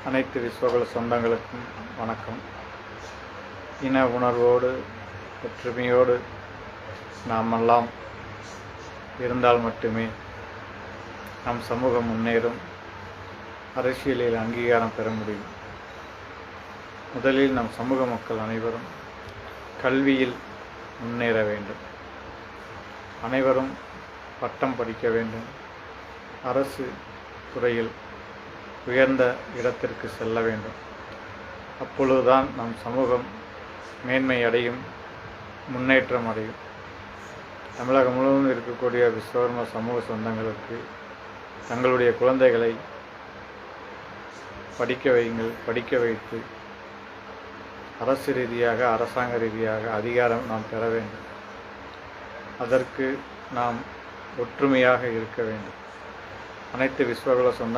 அனைத்து விஸ்வகுல சொந்தங்களுக்கும் வணக்கம். இன உணர்வோடு ஒற்றுமையோடு நாமெல்லாம் இருந்தால் மட்டுமே நம் சமூகம் முன்னேறும், அரசியலில் அங்கீகாரம் பெற முடியும். முதலில் நம் சமூக மக்கள் அனைவரும் கல்வியில் முன்னேற வேண்டும். அனைவரும் பட்டம் படிக்க வேண்டும். அரசு துறையில் உயர்ந்த இடத்திற்கு செல்ல வேண்டும். அப்பொழுதுதான் நம் சமூகம் மேன்மை அடையும், முன்னேற்றம் அடையும். தமிழகம் முழுவதும் இருக்கக்கூடிய விஸ்வகர்ம சமூக சொந்தங்களுக்கு தங்களுடைய குழந்தைகளை படிக்க வைத்து அரசு ரீதியாக, அரசாங்க ரீதியாக அதிகாரம் நாம் பெற வேண்டும். அதற்கு நாம் ஒற்றுமையாக இருக்க வேண்டும். அனைத்து விஸ்வகுல சொந்தங்கள்